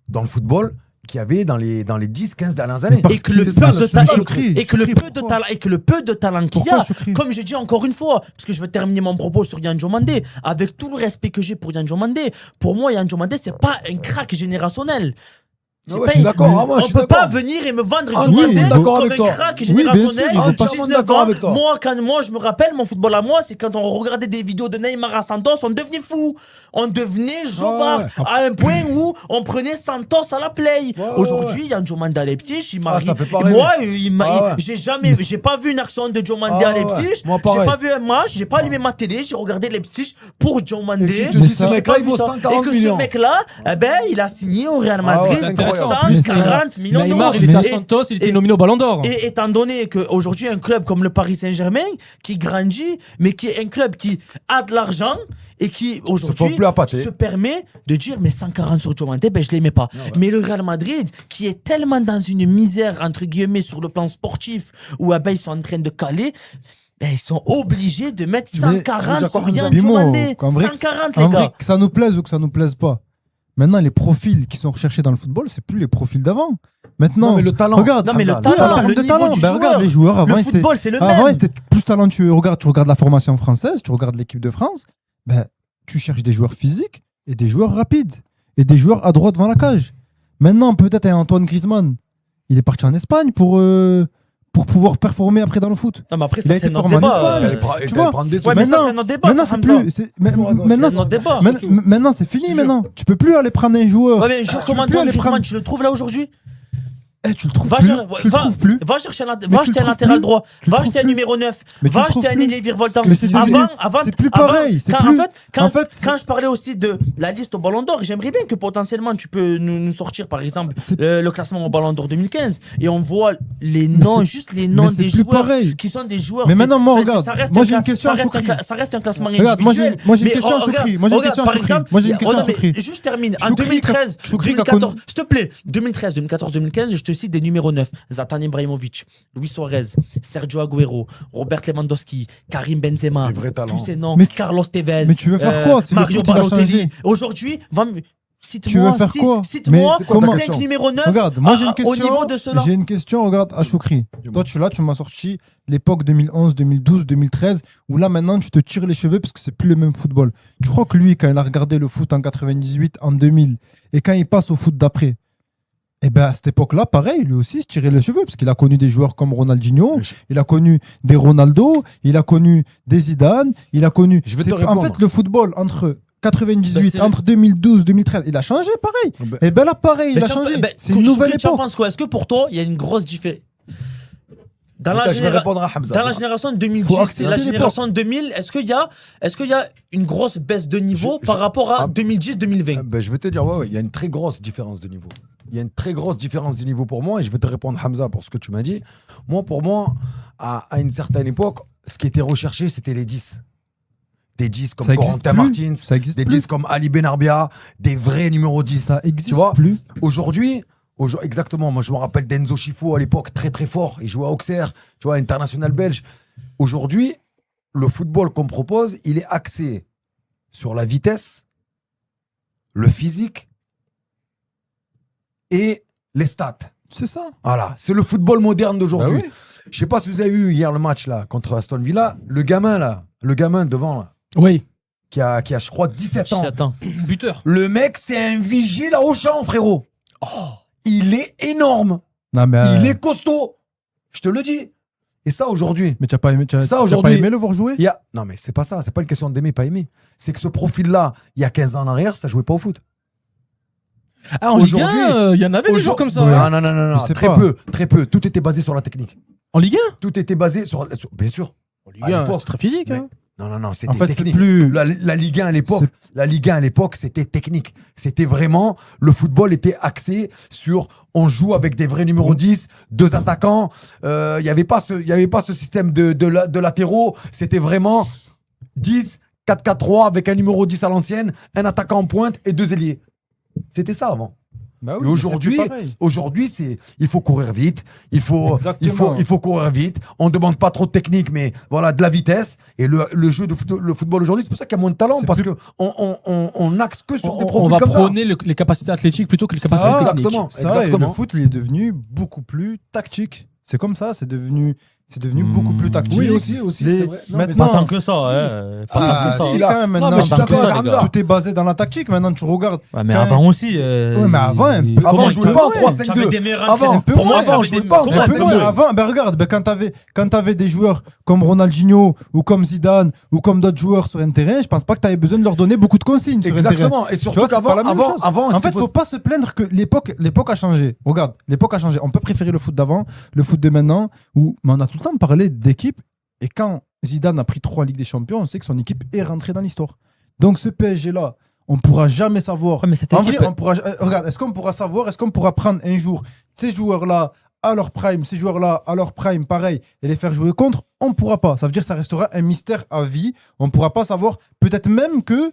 dans le football qu'il y avait dans les 10-15 dernières années. parce Et que le c'est peu ça, de le talent Choukri. et que le Choukri, peu de pourquoi talent et que le peu de talent qu'il y Pourquoi a, Choukri comme j'ai dit encore une fois, parce que je veux terminer mon propos sur Yann Diomandé, avec tout le respect que j'ai pour Yann Diomandé, pour moi Yann Diomandé c'est pas un crack générationnel. C'est Ah ouais, pas je suis une- d'accord. Ah, moi, je on suis peut pas d'accord. venir et me vendre Ah, Diomandé oui, d'accord comme avec un toi. crack Oui, bien sûr, générationnel. il faut pas- 19 d'accord ans, avec toi. moi, je me rappelle, mon football à moi, c'est quand on regardait des vidéos de Neymar à Santos, on devenait fou. On devenait jobard ouais. à un point où on prenait Santos à la play. Ouais, Aujourd'hui, il y a un Diomandé à Leipzig, il m'a ça fait pas rêver. moi, Ouais. j'ai pas vu une action de Diomandé Ah à ouais. Leipzig. Moi, J'ai pareil. pas vu un match, j'ai pas allumé ma télé, j'ai regardé Leipzig pour Diomandé. Et tu te Mais dis, ça- ce J'ai mec-là, pas il vu vaut ça. 140 Et que millions. ce mec-là, il a signé au Real Ah ouais, Madrid c'est pour incroyable. 140 millions d'euros. Neymar, il était à Et- Santos, il était et- nominé au Ballon d'Or. Et étant donné qu'aujourd'hui, un club comme le Paris Saint-Germain, qui grandit, mais qui est un club qui a de l'argent et qui, aujourd'hui, pompe plus à pâté. se permet de dire mais 140 sur Diomandé, ben je l'aimais pas. Mais le Real Madrid, qui est tellement dans une misère, entre guillemets, sur le plan sportif, où ben, ils sont en train de caler, ben, ils sont obligés de mettre Mais- 140 sur Yann Bimo, Diomandé. qu'en vrai, 140, en les vrai, gars. que ça nous plaise ou que ça nous plaise pas. Maintenant, les profils qui sont recherchés dans le football, c'est plus les profils d'avant. Maintenant, Non, mais le talent. regarde, Non, mais le Hamza, oui, en talent, termes le de niveau talent, du ben joueur. regarde les joueurs avant, Le ils étaient- football, c'est le avant, même. ils étaient plus talentueux. Regarde, tu regardes la formation française, tu regardes l'équipe de France, ben, tu cherches des joueurs physiques et des joueurs rapides et des joueurs à droite devant la cage. Maintenant, peut-être un Antoine Griezmann, il est parti en Espagne pour pouvoir performer après dans le foot. Non, mais après, Il a ça, été c'est notre formé en débat. Espagne. Elle est Tu vois, prendre des sous. Ouais, mais ça, Maintenant- c'est un autre débat. Maintenant, ça, c'est Hamza. plus. Maintenant, C'est notre débat. maintenant, c'est fini. Maintenant, tu peux plus aller prendre un joueur. Ouais, mais un joueur Tu comme peux plus Antoine aller Griezmann, prendre. tu le trouves là aujourd'hui? Tu le trouves Va plus. cher- Tu le va- trouves plus. Va chercher Mais tu va le acheter un trouves latéral plus. droit, Tu le va trouves acheter un plus. numéro 9, Mais tu va le trouves acheter un plus. ailier virevoltant. Mais c'est devenu- c'est plus pareil, c'est quand, plus- En fait, quand, en fait, c'est- quand je parlais aussi de la liste au Ballon d'Or, j'aimerais bien que potentiellement tu peux nous sortir par exemple C'est- le classement au Ballon d'Or 2015 et on voit les noms, c'est- juste les noms mais c'est des plus joueurs pareil. qui sont des joueurs. Mais c'est- maintenant, moi, ça- regarde, ça reste moi, un j'ai une cla- question ça à reste un Choukri. cla- Ça reste un classement Regarde, moi, j'ai- individuel. moi, j'ai une Mais, question à regarde, Choukri. Moi, j'ai une regarde, question à par Choukri. exemple, Moi, j'ai une il y a- question à non, mais Choukri. Juste termine. En Choukri, 2013, Choukri, 2014, s'il te plaît, 2013, 2014, 2015, je te cite des numéros 9. Zlatan Ibrahimovic, Luis Suarez, Sergio Agüero, Robert Lewandowski, Karim Benzema, Des vrais talents. tous ces noms, Mais- Carlos Tevez, mais tu veux faire quoi si le Mario foot, il a Balotelli. changé Aujourd'hui, Tu veux faire quoi Cite-moi Mais comment 5 numéros 9 Regarde, moi j'ai une au question. niveau de cela. J'ai une question, regarde, à Choukri. Toi, tu m'as sorti l'époque 2011, 2012, 2013, où là maintenant tu te tires les cheveux parce que c'est plus le même football. Tu crois que lui, quand il a regardé le foot en 98, en 2000, et quand il passe au foot d'après, et ben à cette époque-là, pareil, lui aussi se tirait les cheveux parce qu'il a connu des joueurs comme Ronaldinho, il a connu des Ronaldo, il a connu des Zidane, il a connu. Je vais te En répondre. fait, le football entre 98, Ben, c'est- entre 2012, 2013, il a changé pareil. Ben- Et ben là, pareil, il Mais a tu en- changé. ben, C'est une nouvelle Tu en époque. penses quoi? Est-ce que pour toi, il y a une grosse différence dans Je vais répondre à Hamza. Dans la génération de 2010 Faut et la accepter génération de 2000, est-ce qu'il y a une grosse baisse de niveau par rapport à Ah, 2010-2020? Ben, je vais te dire, ouais, il y a une très grosse différence de niveau. Il y a une très grosse différence de niveau pour moi et je vais te répondre, Hamza, pour ce que tu m'as dit. Pour moi, à une certaine époque, ce qui était recherché, c'était les 10. Des 10 comme Ça existe Corentin plus. Martins, Ça existe des plus. 10 comme Ali Benarbia, des vrais numéros 10. Ça existe Tu vois plus. Aujourd'hui, exactement, moi je me rappelle d'Enzo Schifo à l'époque, très très fort. Il jouait à Auxerre, tu vois, international belge. Aujourd'hui, le football qu'on propose, il est axé sur la vitesse, le physique et les stats. C'est ça. Voilà, c'est le football moderne d'aujourd'hui. Bah oui. Je sais pas si vous avez vu hier le match là contre Aston Villa, le gamin devant là, Oui, qui a je crois 17 ans. Attends. buteur. Le mec, c'est un vigile à Auchan, frérot. Il est énorme. Non, mais, Il est costaud. Je te le dis. Et ça, aujourd'hui, mais tu n'as pas aimé, Ça, t'as aujourd'hui- pas aimé le voir jouer. il y a. Non, mais c'est pas ça. C'est pas une question d'aimer, pas aimer. C'est que ce profil-là, il y a 15 ans en arrière, ça jouait pas au foot. Ah, en Ligue Aujourd'hui- 1, il y en avait des joueurs comme ça. Ouais. hein. Non, non, non, non. Je sais Très pas. peu. Très peu. Tout était basé sur la technique. En Ligue 1 Tout était basé sur. Bien sûr. En Ligue À 1, l'époque. c'est très physique. Mais- hein. Non, non, non. C'était En fait, c'est technique. plus. La Ligue 1 à l'époque, c'était technique. C'était vraiment, le football était axé sur, on joue avec des vrais numéros 10, deux attaquants. Il n'y avait pas ce système de latéraux. C'était vraiment 10, 4-4-3 avec un numéro 10 à l'ancienne, un attaquant en pointe et deux ailiers. C'était ça avant. Bah Et aujourd'hui, il faut courir vite. Il faut courir vite. On ne demande pas trop de technique, mais voilà, de la vitesse. Et le jeu le football aujourd'hui, c'est pour ça qu'il y a moins de talent, C'est parce plus- qu'on axe que sur des On profils va comme ça. prôner les capacités athlétiques plutôt que les capacités Ça, techniques. exactement. Ça, et le Exactement. foot, il est devenu beaucoup plus tactique. C'est comme ça, c'est devenu beaucoup plus tactique. Oui, aussi, Les- c'est vrai. Non, mais maintenant- Pas tant que ça, ouais. si, Pas tant que si, ça. si, là. quand même, Non, maintenant, mais je suis d'accord avec Hamza. tout est basé dans la tactique. Maintenant, tu regardes. Ouais, mais Quand- avant aussi. Ouais, mais avant, un peu. Avant, Comment je jouais pas en 3-5-2. Tu avais des meilleurs Avant, entraîneurs. peu Pour moi, moins, tu avais je jouais des- pas en comment Un peu ça, moins. deux Avant, ben regarde, quand t'avais des joueurs comme Ronaldinho ou comme Zidane ou comme d'autres joueurs sur un terrain, je pense pas que t'avais besoin de leur donner beaucoup de consignes sur un terrain. Exactement. Et Tu surtout vois, c'est pas qu'avant, la même chose. avant, En fait, faut pas se plaindre que l'époque a changé. Regarde, l'époque a changé. On peut préférer le foot d'avant, le foot de maintenant, mais on a tout le temps parlé d'équipe. Et quand Zidane a pris 3 Ligues des Champions, on sait que son équipe est rentrée dans l'histoire. Donc ce PSG-là, on pourra jamais savoir. Ouais, mais cette En équipe- vrai, on pourra. Regarde, est-ce qu'on pourra savoir, est-ce qu'on pourra prendre un jour ces joueurs-là à leur prime, ces joueurs-là à leur prime, pareil, et les faire jouer contre? On ne pourra pas. Ça veut dire que ça restera un mystère à vie. On ne pourra pas savoir. Peut-être même que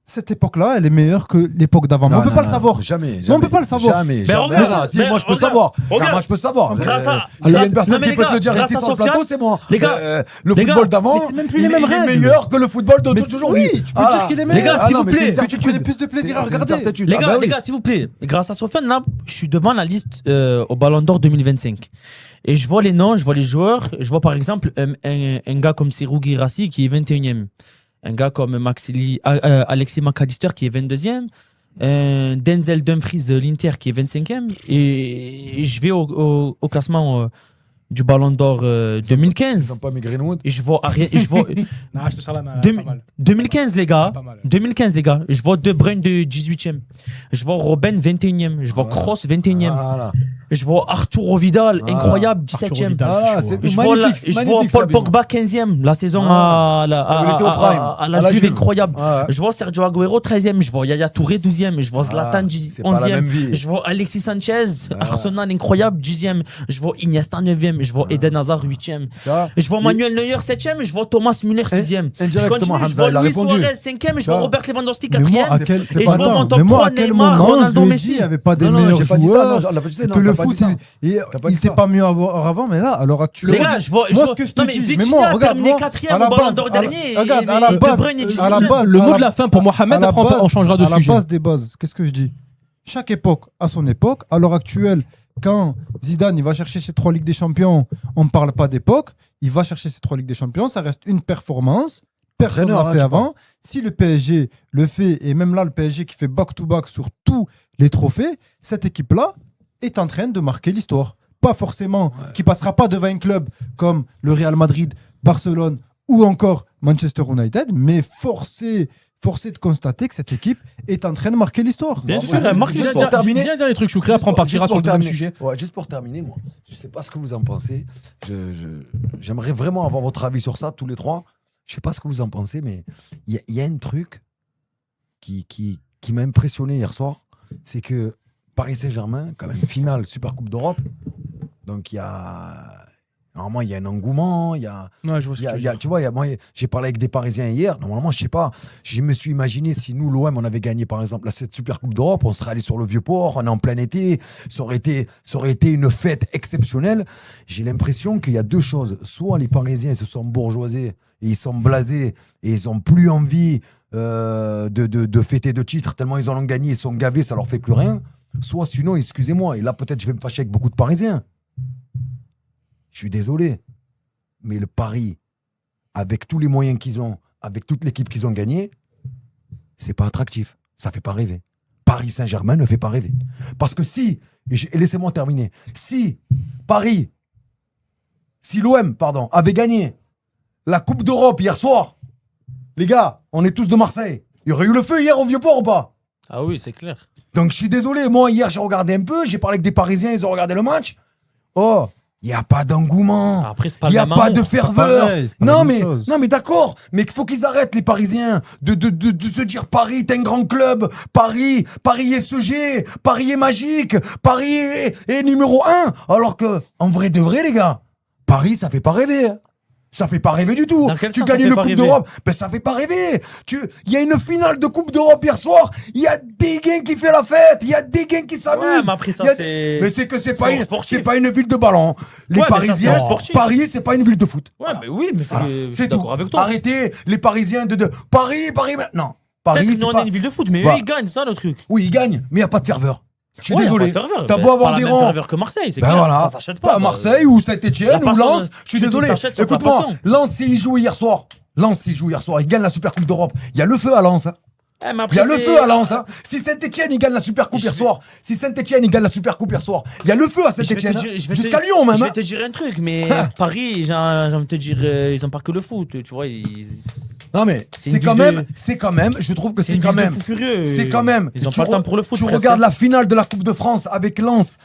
cette époque-là, elle est meilleure que l'époque d'avant. Mais on ne peut pas le savoir. Jamais. Mais on peut pas le savoir. Jamais. Mais jamais. regarde, Ah, si, mais moi je peux regarde, savoir. regarde. Moi je peux savoir. Grâce à- Il y a grâce- une personne non, mais qui les peut te gars, le dire grâce ici à sur le Sofiane, plateau, c'est moi. les gars, Le les football gars, d'avant, mais c'est même plus les il mêmes est règles. meilleur que le football d'aujourd'hui. Oui, tu peux dire qu'il est Les meilleur. gars, s'il vous mais plaît, c'est une que tu certitude. prenais plus de plaisir à C'est une regarder. certitude. Les Ah gars, bah les oui. gars, s'il vous plaît, grâce à Sofiane, là, je suis devant la liste au Ballon d'Or 2025. Et je vois les noms, je vois les joueurs. Je vois par exemple un gars comme Serhou Guirassy qui est 21e. Un gars comme Alexis McAllister qui est 22e. Denzel Dumfries de l'Inter qui est 25e. Et je vais au classement du Ballon d'Or Ils 2015. sont pas mes Greenwood. Et je vois, Non, je te sens la main. Deux- Pas mal. 2015 les gars, Pas mal. 2015 les gars, je vois De Bruyne de 18e, je vois Robben 21e, je vois Voilà. Kroos 21e, Voilà. je vois Arturo Vidal Voilà. incroyable Arturo 17e. Vidal, Ah, c'est chaud, c'est hein. Je vois, magnifique, je vois magnifique, Paul Sabine. Pogba 15e, la saison Ah. Il était au prime. à la Juve incroyable. Ouais. Je vois Sergio Agüero 13e, je vois Yaya Touré 12e, je vois Zlatan Ah, c'est pas la même 11e, vie. je vois Alexis Sanchez, Ah. Arsenal incroyable 10e, je vois Iniesta 9e, je vois Eden Hazard 8e, Tu vois je vois Manuel Neuer 7e, je vois Thomas Müller 6e. Je indirectement, continue, je Hamza, vois il a Luis répondu. Suarez 5e, je vois Ça. Robert Lewandowski Mais moi, 4e. à quel, Et je vois mon top mais moi, 3, à quel Neymar, moment Ronaldo, je lui ai Messi. dit il n'y avait pas des Non, non, meilleurs j'ai pas dit ça, joueurs, non, on l'a pas dit ça, non, que on le l'a pas foot, dit ça. il T'as pas dit n'était ça. pas mieux avant, mais là, à l'heure actuelle. Les gars, je vois. Moi, ce que je te non, mais dis, Vitinha mais moi, a regarde, terminé moi, 4e à la au Ballon base, d'Or dernier. regarde, et- à la et De base, Bruyne est à la 18e. base, Le à mot la- de la fin pour Mohamed, à la après base- on changera de à la sujet. base des bases, qu'est-ce que je dis? Chaque époque a son époque. À l'heure actuelle, quand Zidane il va chercher ses 3 Ligues des Champions, on ne parle pas d'époque. Il va chercher ses 3 Ligues des Champions. Ça reste une performance. Personne ne l'a Entraîneur, fait hein, tu avant. Si le PSG le fait, et même là, le PSG qui fait back-to-back sur tous les trophées, cette équipe-là est en train de marquer l'histoire. Pas forcément, qui passera pas devant un club comme le Real Madrid, Barcelone ou encore Manchester United, mais forcé de constater que cette équipe est en train de marquer l'histoire. Bien Bon, sûr, elle marque Dis juste un pour l'histoire. terminer- dernier truc, Choukri, après on Juste partira pour sur le deuxième terminer. sujet. Ouais, juste pour terminer, moi, je sais pas ce que vous en pensez. J'aimerais vraiment avoir votre avis sur ça, tous les trois. Je sais pas ce que vous en pensez, mais il y a un truc qui m'a impressionné hier soir. C'est que Paris Saint-Germain, quand même, finale Super Coupe d'Europe. Donc, normalement, il y a un engouement, il y a. Ouais, je vois ce que tu veux dire. Tu vois, moi, j'ai parlé avec des Parisiens hier. Normalement, je sais pas. Je me suis imaginé si nous, l'OM, on avait gagné, par exemple, cette Super Coupe d'Europe, on serait allé sur le Vieux-Port, on est en plein été. Ça aurait été une fête exceptionnelle. J'ai l'impression qu'il y a deux choses. Soit les Parisiens ils se sont bourgeoisés et ils sont blasés et ils ont plus envie de fêter de titres tellement ils en ont gagné, ils sont gavés, ça leur fait plus rien. Soit sinon, excusez-moi, et là peut-être je vais me fâcher avec beaucoup de Parisiens. Je suis désolé, mais le Paris, avec tous les moyens qu'ils ont, avec toute l'équipe qu'ils ont gagnée, c'est pas attractif. Ça fait pas rêver. Paris Saint-Germain ne fait pas rêver. Parce que et laissez-moi terminer, si l'OM, avait gagné la Coupe d'Europe hier soir, les gars, on est tous de Marseille. Il y aurait eu le feu hier au Vieux-Port ou pas? Ah oui, c'est clair. Donc je suis désolé, moi hier j'ai regardé un peu, j'ai parlé avec des Parisiens, ils ont regardé le match. Oh, il n'y a pas d'engouement. Après, c'est pas Il n'y le a même pas de amour. ferveur. pareil, c'est pas la même chose. Non mais d'accord, mais il faut qu'ils arrêtent les Parisiens de se dire Paris est un grand club, Paris est SG, Paris est magique, Paris est numéro 1. Alors que, en vrai de vrai les gars, Paris ça fait pas rêver. Hein. Ça fait pas rêver du tout. Dans quel Tu sens ça gagnes fait une pas Coupe rêver d'Europe, ben ça fait pas rêver. Il y a une finale de Coupe d'Europe hier soir, il y a des gains qui font la fête, il y a des gains qui s'amusent. Ouais, mais après ça, Il y a- c'est. Mais c'est que c'est sportif. pas une ville de ballon. Les Ouais, mais ça, Parisiens, c'est sportif. Paris, c'est pas une ville de foot. Ouais, mais oui, mais Voilà. je suis C'est tout. d'accord avec toi. Arrêtez les Parisiens de Paris. Non, Paris, Peut-être que c'est nous, on pas... est une ville de foot, mais Voilà. eux, ils gagnent, ça, le truc. Oui, ils gagnent, mais il n'y a pas de ferveur. Je suis Ouais, y a désolé. pas de ferveur. T'as Mais beau avoir pas des la même rangs. ferveur que Marseille, c'est Ben clair. voilà. Ça s'achète pas. À ça. Marseille ou Y Saint-Etienne a ou personne- Lens, je suis tu désolé. t'achètes sur ta Écoute-moi, passion. Lens, il joue hier soir. Il gagne la Super Coupe d'Europe. Il y a le feu à Lens. Hein. Eh, mais Il après, y a le c'est- feu à Lens. Hein. Si Saint-Etienne, il gagne la Super Coupe Je hier vais- soir. Il y a le feu à Je vais te Saint-Etienne. dire- je vais te- Jusqu'à Lyon même. Je hein. vais te dire un truc, mais Paris, j'ai envie de te dire, ils ont pas que le foot, tu vois. Non mais C'est c'est une quand ville même, de- c'est quand même, je trouve que c'est une quand ville de même, fous furieux. c'est quand même. Ils ont Tu pas le temps pour le foot. Tu presque. regardes la finale de la Coupe de France avec Lens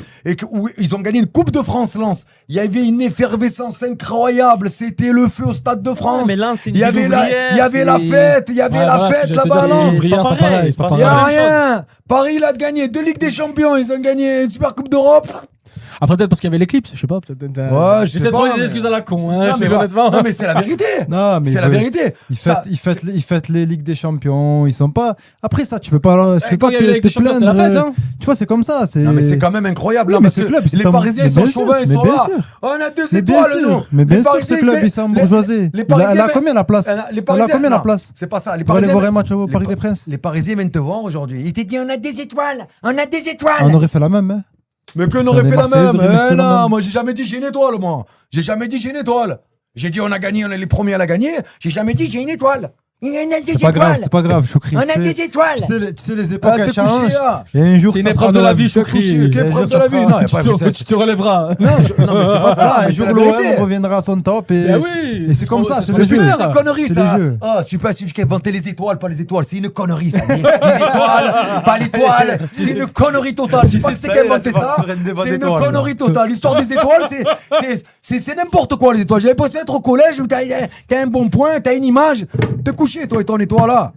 où ils ont gagné une Coupe de France, Lens. Il y avait une effervescence incroyable. C'était le feu au Stade de France. mais Lens, c'est une il y ville avait ouvrière, il y avait la c'est- fête, il y avait Ouais, la voilà, ce que fête j'allais te là-bas à dire, Lens. c'est ouvrière, c'est pas pareil, c'est pas c'est Il y a pareil. rien. Paris, il a gagné 2 Ligues des Champions. Ils ont gagné une Super Coupe d'Europe. Après, peut-être parce qu'il y avait l'éclipse, je sais pas. Peut-être. Ouais, je sais J'essaie de pas, trouver des mais- excuses à la con, hein, Non, je mais dis voilà. honnêtement. Non, mais c'est la vérité. Non, mais C'est la vérité. Ils Ça, fêtent les Ligues des Champions. Ils sont pas. Après ça, tu peux pas. Tu peux Quand pas il y a eu te avec les champions, c'était la plaindre. fête, hein. Tu vois, c'est comme ça. Non, mais c'est quand même incroyable. Oui, là, mais parce ce que club, c'est les un- Parisiens, mais ils sont bien chauvins, sûr, ils mais sont bien là. sûr. On a 2 Mais bien étoiles, nous. sûr, mais Les bien sûr, Parisiens, ce club, ils il s'est les- bourgeoisé. les Elle Parisiens, a combien la place les Elle a Parisiens, combien la non, place C'est pas ça. Les On va aller Parisiens, voir un match au les Parc Pa- des Princes. Les Parisiens viennent te voir aujourd'hui. Ils te disent on a des étoiles. On a des étoiles. On aurait fait la même. Hein. Mais qu'on aurait Les fait la Marseillais, même. ils auraient fait la Non, même. moi j'ai jamais dit j'ai une étoile, moi. J'ai jamais dit j'ai une étoile. J'ai dit on a gagné, on est les premiers à la gagner. J'ai jamais dit j'ai une étoile. On a des C'est pas grave, étoiles. c'est pas grave, Choukri. On Tu a sais- des étoiles. tu sais, les époques, Ah, elles t'es couché, changent. là. Et un jour, C'est une ça épreuve sera de la même. vie, T'es Choukri. couché, quelle Un épreuve jour, de ça la vie. sera- Non, y a pas- Tu te relèveras. Non, non, mais c'est pas ça. Ah, un mais jour, c'est la l'OM vérité. reviendra à son top. Et... Ben oui. Et c'est comme ça, c'est pas le le jeu. plaisir. C'est une connerie, C'est ça. les jeux. Ah, super, celui qui a inventé les étoiles, pas les étoiles. C'est une connerie, ça. Les étoiles, pas l'étoile. C'est une connerie totale. Je sais pas que c'est qui a inventé ça. C'est une connerie totale. L'histoire des étoiles, c'est n'importe quoi, les étoiles. J'avais pensé être au collège où t'as un bon point, t'as une image. T'es couché, toi, et ton étoile là.